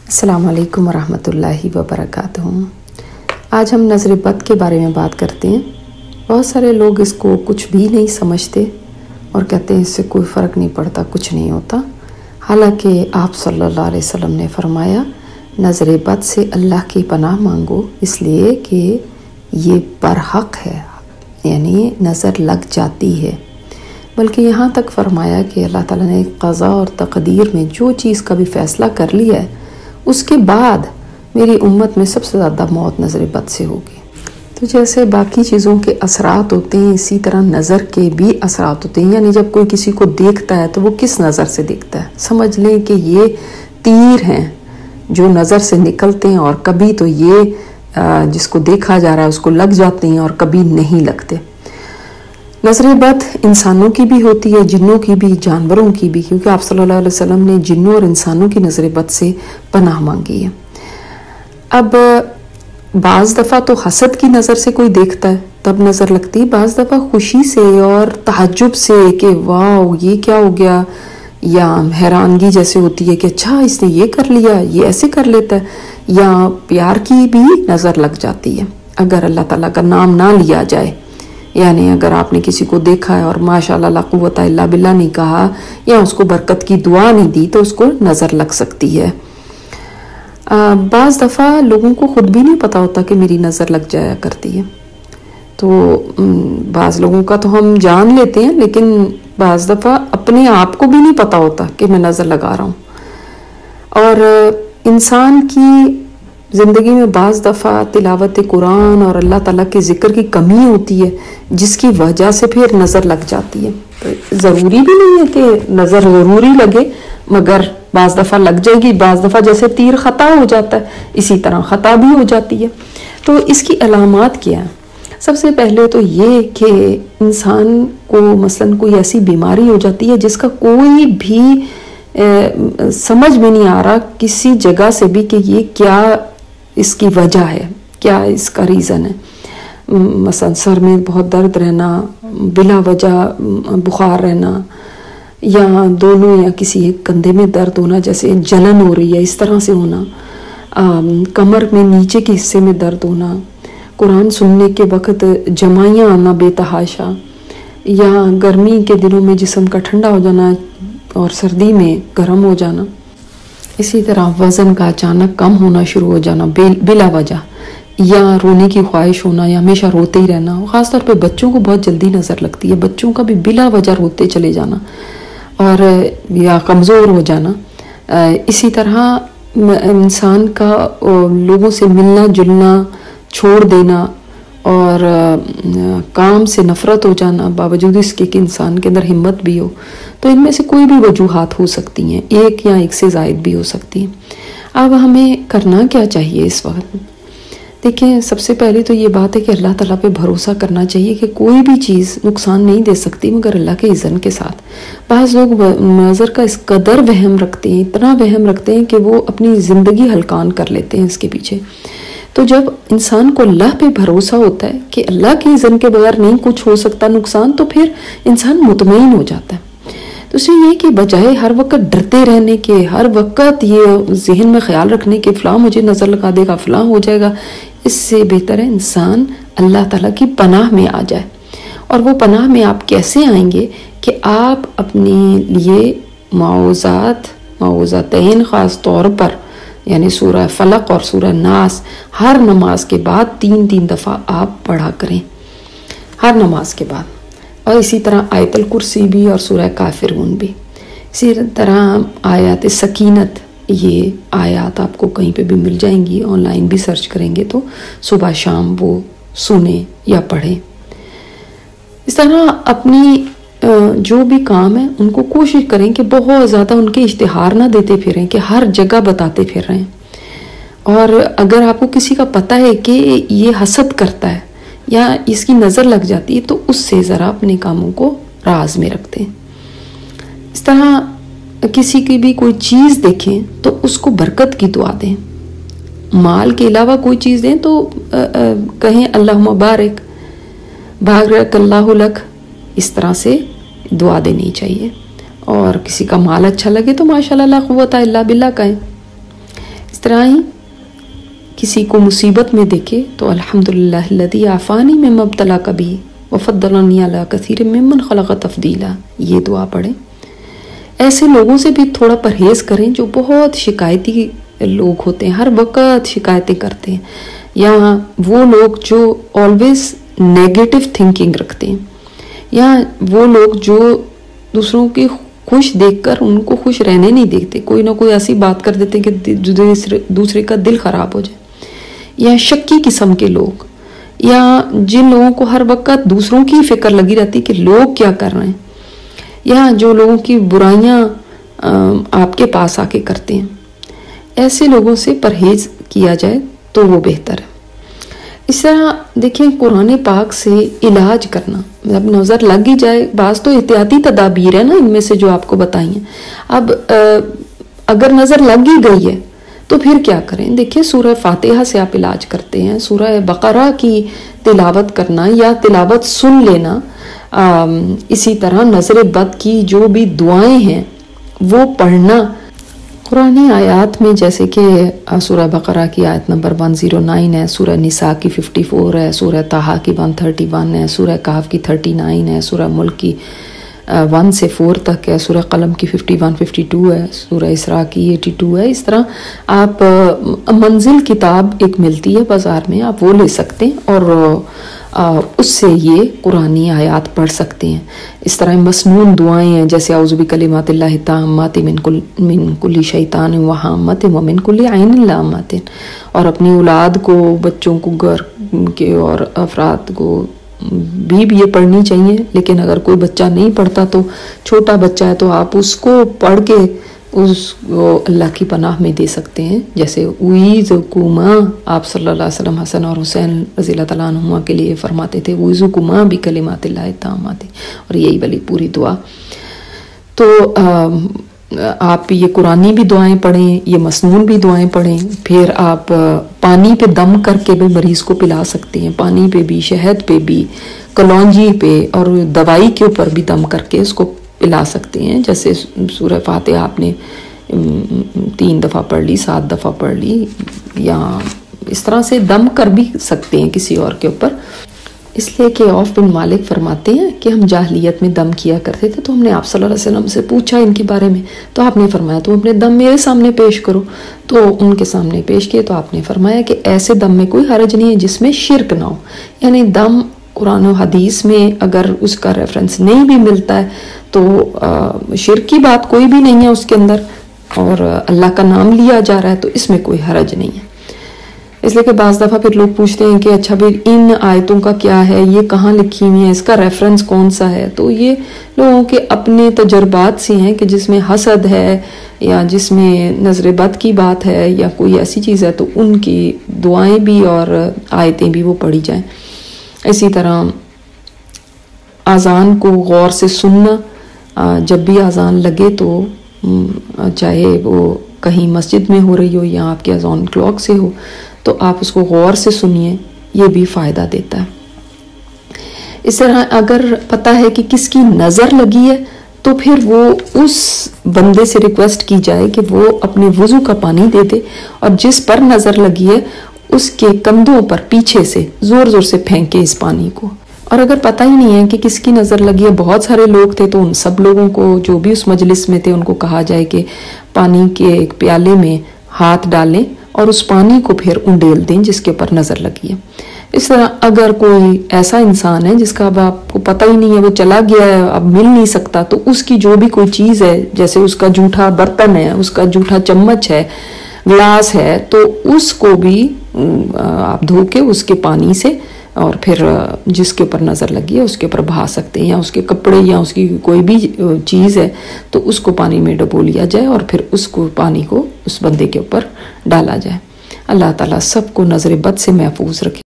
السلام علیکم ورحمۃ اللہ وبرکاتہ۔ آج ہم نظر بد کے بارے میں بات کرتے ہیں۔ بہت سارے لوگ اس کو کچھ بھی نہیں سمجھتے اور کہتے ہیں اس سے کوئی فرق نہیں پڑتا، کچھ نہیں ہوتا، حالانکہ آپ صلی اللہ علیہ وسلم نے فرمایا نظر بد سے اللہ کی پناہ مانگو، اس لیے کہ یہ برحق ہے، یعنی نظر لگ جاتی ہے۔ بلکہ یہاں تک فرمایا کہ اللہ تعالیٰ نے قضاء اور تقدیر میں جو چیز کا بھی فیصلہ کر لیا ہے، اس کے بعد میری امت میں سب سے زیادہ موت نظر بد سے ہوگی۔ تو جیسے باقی چیزوں کے اثرات ہوتے ہیں، اسی طرح نظر کے بھی اثرات ہوتے ہیں۔ یعنی جب کوئی کسی کو دیکھتا ہے تو وہ کس نظر سے دیکھتا ہے؟ سمجھ لیں کہ یہ تیر ہیں جو نظر سے نکلتے ہیں، اور کبھی تو یہ جس کو دیکھا جا رہا ہے اس کو لگ جاتے ہیں اور کبھی نہیں لگتے۔ نظر بد انسانوں کی بھی ہوتی ہے، جنوں کی بھی، جانوروں کی بھی، کیونکہ آپ صلی اللہ علیہ وسلم نے جنوں اور انسانوں کی نظر بد سے پناہ مانگی ہے۔ اب بعض دفعہ تو حسد کی نظر سے کوئی دیکھتا ہے تب نظر لگتی ہے، بعض دفعہ خوشی سے اور تعجب سے کہ واو یہ کیا ہو گیا، یا حیرانگی جیسے ہوتی ہے کہ اچھا اس نے یہ کر لیا، یہ ایسے کر لیتا ہے، یا پیار کی بھی نظر لگ جاتی ہے اگر اللہ تعالیٰ کا نام نہ لیا جائے۔ یعنی اگر آپ نے کسی کو دیکھا ہے اور ماشاءاللہ لا قوت الا باللہ نہیں کہا یا اس کو برکت کی دعا نہیں دی تو اس کو نظر لگ سکتی ہے۔ بعض دفعہ لوگوں کو خود بھی نہیں پتا ہوتا کہ میری نظر لگ جایا کرتی ہے، تو بعض لوگوں کا تو ہم جان لیتے ہیں، لیکن بعض دفعہ اپنے آپ کو بھی نہیں پتا ہوتا کہ میں نظر لگا رہا ہوں۔ اور انسان کی زندگی میں بعض دفعہ تلاوت قرآن اور اللہ تعالیٰ کے ذکر کی کمی ہوتی ہے، جس کی وجہ سے پھر نظر لگ جاتی ہے۔ تو ضروری بھی نہیں ہے کہ نظر ضروری لگے، مگر بعض دفعہ لگ جائے گی، بعض دفعہ جیسے تیر خطا ہو جاتا ہے اسی طرح خطا بھی ہو جاتی ہے۔ تو اس کی علامات کیا ہیں؟ سب سے پہلے تو یہ کہ انسان کو مثلاً کوئی ایسی بیماری ہو جاتی ہے جس کا کوئی بھی سمجھ میں نہیں آ رہا کسی جگہ سے بھی کہ یہ کیا اس کی وجہ ہے، کیا اس کا ریزن ہے۔ مثلا سر میں بہت درد رہنا، بلا وجہ بخار رہنا، یا دونوں یا کسی ایک کندھے میں درد ہونا، جیسے جلن ہو رہی ہے اس طرح سے ہونا، کمر میں نیچے کے حصے میں درد ہونا، قرآن سننے کے وقت جمائیاں آنا بے تحاشا، یا گرمی کے دنوں میں جسم کا ٹھنڈا ہو جانا اور سردی میں گرم ہو جانا، اسی طرح وزن کا اچانک کم ہونا شروع ہو جانا بلا وجہ، یا رونے کی خواہش ہونا یا ہمیشہ روتے ہی رہنا۔ خاص طور پہ بچوں کو بہت جلدی نظر لگتی ہے، بچوں کا بھی بلا وجہ روتے چلے جانا اور یا کمزور ہو جانا۔ اسی طرح انسان کا لوگوں سے ملنا جلنا چھوڑ دینا اور کام سے نفرت ہو جانا، باوجود اس کے کہ انسان کے اندر ہمت بھی ہو۔ تو ان میں سے کوئی بھی وجوہات ہو سکتی ہیں، ایک یا ایک سے زائد بھی ہو سکتی ہیں۔ اب ہمیں کرنا کیا چاہیے اس وقت؟ دیکھیں، سب سے پہلے تو یہ بات ہے کہ اللہ تعالیٰ پہ بھروسہ کرنا چاہیے کہ کوئی بھی چیز نقصان نہیں دے سکتی مگر اللہ کے اذن کے ساتھ۔ بعض لوگ نظر کا اس قدر وہم رکھتے ہیں، اتنا وہم رکھتے ہیں کہ وہ اپنی زندگی ہلکان کر لیتے ہیں اس کے پیچھے۔ تو جب انسان کو اللہ پہ بھروسہ ہوتا ہے کہ اللہ کے اذن کے بغیر نہیں کچھ ہو سکتا نقصان، تو پھر انسان مطمئن ہو جاتا ہے۔ دوسری یہ کہ بجائے ہر وقت ڈرتے رہنے کے، ہر وقت یہ ذہن میں خیال رکھنے کے فلاں مجھے نظر لگا دے گا، فلاں ہو جائے گا، اس سے بہتر ہے انسان اللہ تعالیٰ کی پناہ میں آ جائے۔ اور وہ پناہ میں آپ کیسے آئیں گے کہ آپ اپنے لیے معوذتین خاص طور پر، یعنی سورہ فلق اور سورہ ناس ہر نماز کے بعد 3 دفعہ آپ پڑھا کریں، ہر نماز کے بعد۔ اور اسی طرح آیت الکرسی بھی اور سورہ کافرون بھی، اسی طرح آیات سکینت، یہ آیات آپ کو کہیں پہ بھی مل جائیں گی، آن لائن بھی سرچ کریں گے تو صبح شام وہ سنیں یا پڑھیں۔ اس طرح اپنی جو بھی کام ہے ان کو کوشش کریں کہ بہت زیادہ ان کے اشتہار نہ دیتے پھریں کہ ہر جگہ بتاتے پھر رہے ہیں۔ اور اگر آپ کو کسی کا پتہ ہے کہ یہ حسد کرتا ہے یا اس کی نظر لگ جاتی ہے تو اس سے ذرا اپنے کاموں کو راز میں رکھتے ہیں۔ اس طرح کسی کی بھی کوئی چیز دیکھیں تو اس کو برکت کی دعا دیں، مال کے علاوہ کوئی چیز دیں تو کہیں اللہم بارک، بارک اللہ لک، اس طرح سے دعا دینی چاہیے۔ اور کسی کا مال اچھا لگے تو ماشاءاللہ لا قوت الا باللہ کہیں۔ اس طرح ہی کسی کو مصیبت میں دیکھے تو الحمدللہ الذی عافانی مما ابتلاک بہ وفضلنی علی کثیر ممن خلق تفضیلا، یہ دعا پڑھیں۔ ایسے لوگوں سے بھی تھوڑا پرہیز کریں جو بہت شکایتی لوگ ہوتے ہیں، ہر وقت شکایتیں کرتے ہیں، یا وہ لوگ جو آلویز نیگیٹو تھنکنگ رکھتے ہیں، یا وہ لوگ جو دوسروں کی خوش دیکھ کر ان کو خوش رہنے نہیں دیتے، کوئی نہ کوئی ایسی بات کر دیتے کہ دوسرے کا دل خراب ہو جائے، یا شکی قسم کے لوگ، یا جن لوگوں کو ہر وقت دوسروں کی فکر لگی رہتی کہ لوگ کیا کر رہے ہیں، یا جو لوگوں کی برائیاں آپ کے پاس آ کے کرتے ہیں، ایسے لوگوں سے پرہیز کیا جائے تو وہ بہتر ہے۔ اس طرح دیکھیں قرآن پاک سے علاج کرنا، جب نظر لگ ہی جائے، بعض تو احتیاطی تدابیر ہے نا ان میں سے جو آپ کو بتائی ہیں، اب اگر نظر لگ ہی گئی ہے تو پھر کیا کریں؟ دیکھیں سورہ فاتحہ سے آپ علاج کرتے ہیں، سورہ بقرہ کی تلاوت کرنا یا تلاوت سن لینا، اسی طرح نظر بد کی جو بھی دعائیں ہیں وہ پڑھنا، قرآن آیات میں جیسے کہ سورہ بقرہ کی آیت نمبر 109 ہے، سورہ نساء کی 54 ہے، سورہ طٰہٰ کی 131 ہے، سورہ کہف کی 39 ہے، سورہ ملک کی 1 سے 4 تک ہے، سورہ قلم کی 51 52 ہے، سورہ اسراء کی 82 ہے۔ اس طرح آپ منزل کتاب ایک ملتی ہے بازار میں، آپ وہ لے سکتے ہیں اور اس سے یہ قرآنی آیات پڑھ سکتے ہیں۔ اس طرح مسنون دعائیں ہیں جیسے اعوذ بکلمات اللہ التامات من کل شیطان وہامۃ ومن کل عین لامۃ، اور اپنی اولاد کو، بچوں کو، گھر کے اور افراد کو بھی یہ پڑھنی چاہیے، لیکن اگر کوئی بچہ نہیں پڑھتا تو چھوٹا بچہ ہے تو آپ اس کو پڑھ کے اس کو اللہ کی پناہ میں دے سکتے ہیں، جیسے اعیذکما، آپ صلی اللہ علیہ وسلم حسن اور حسین رضی اللہ تعالیٰ عنہما کے لیے فرماتے تھے اعیذکما بکلمات اللہ التامات، اور یہی والی پوری دعا۔ تو آپ یہ قرآنی بھی دعائیں پڑھیں، یہ مسنون بھی دعائیں پڑھیں، پھر آپ پانی پہ دم کر کے بھی مریض کو پلا سکتے ہیں، پانی پہ بھی، شہد پہ بھی، کلونجی پہ اور دوائی کے اوپر بھی دم کر کے اس کو پلا سکتے ہیں، جیسے سورہ فاتحہ آپ نے 3 دفعہ پڑھ لی، 7 دفعہ پڑھ لی، یا اس طرح سے دم کر بھی سکتے ہیں کسی اور کے اوپر۔ اس لیے کہ عوف بن مالک فرماتے ہیں کہ ہم جاہلیت میں دم کیا کرتے تھے، تو ہم نے آپ صلی اللہ علیہ وسلم سے پوچھا ان کے بارے میں، تو آپ نے فرمایا تو اپنے دم میرے سامنے پیش کرو، تو ان کے سامنے پیش کیے، تو آپ نے فرمایا کہ ایسے دم میں کوئی حرج نہیں ہے جس میں شرک نہ ہو، یعنی دم قرآن و حدیث میں اگر اس کا ریفرنس نہیں بھی ملتا ہے تو شرک کی بات کوئی بھی نہیں ہے اس کے اندر، اور اللہ کا نام لیا جا رہا ہے تو اس میں کوئی حرج نہیں ہے۔ اس لیے کہ بعض دفعہ پھر لوگ پوچھتے ہیں کہ اچھا بھی ان آیتوں کا کیا ہے، یہ کہاں لکھی ہوئی ہیں، اس کا ریفرنس کون سا ہے، تو یہ لوگوں کے اپنے تجربات سے ہیں کہ جس میں حسد ہے یا جس میں نظر بد کی بات ہے یا کوئی ایسی چیز ہے تو ان کی دعائیں بھی اور آیتیں بھی وہ پڑھی جائیں۔ اسی طرح اذان کو غور سے سننا، جب بھی اذان لگے تو چاہے وہ کہیں مسجد میں ہو رہی ہو یا آپ کے اذان کلاک سے ہو تو آپ اس کو غور سے سنیے، یہ بھی فائدہ دیتا ہے۔ اس طرح اگر پتہ ہے کہ کس کی نظر لگی ہے تو پھر وہ اس بندے سے ریکویسٹ کی جائے کہ وہ اپنے وضو کا پانی دے دے، اور جس پر نظر لگی ہے اس کے کندھوں پر پیچھے سے زور زور سے پھینکے اس پانی کو۔ اور اگر پتہ ہی نہیں ہے کہ کس کی نظر لگی ہے، بہت سارے لوگ تھے تو ان سب لوگوں کو جو بھی اس مجلس میں تھے ان کو کہا جائے کہ پانی کے ایک پیالے میں ہاتھ ڈالیں اور اس پانی کو پھر انڈیل دیں جس کے اوپر نظر لگی ہے۔ اس طرح اگر کوئی ایسا انسان ہے جس کا اب آپ کو پتہ ہی نہیں ہے، وہ چلا گیا ہے، اب مل نہیں سکتا، تو اس کی جو بھی کوئی چیز ہے، جیسے اس کا جھوٹا برتن ہے، اس کا جھوٹا چمچ ہے، گلاس ہے، تو اس کو بھی آپ دھو کے اس کے پانی سے اور پھر جس کے اوپر نظر لگی ہے اس کے اوپر بہا سکتے ہیں، یا اس کے کپڑے یا اس کی کوئی بھی چیز ہے تو اس کو پانی میں ڈبو لیا جائے اور پھر اس کو پانی کو اس بندے کے اوپر ڈالا جائے۔ اللہ تعالیٰ سب کو نظر بد سے محفوظ رکھے۔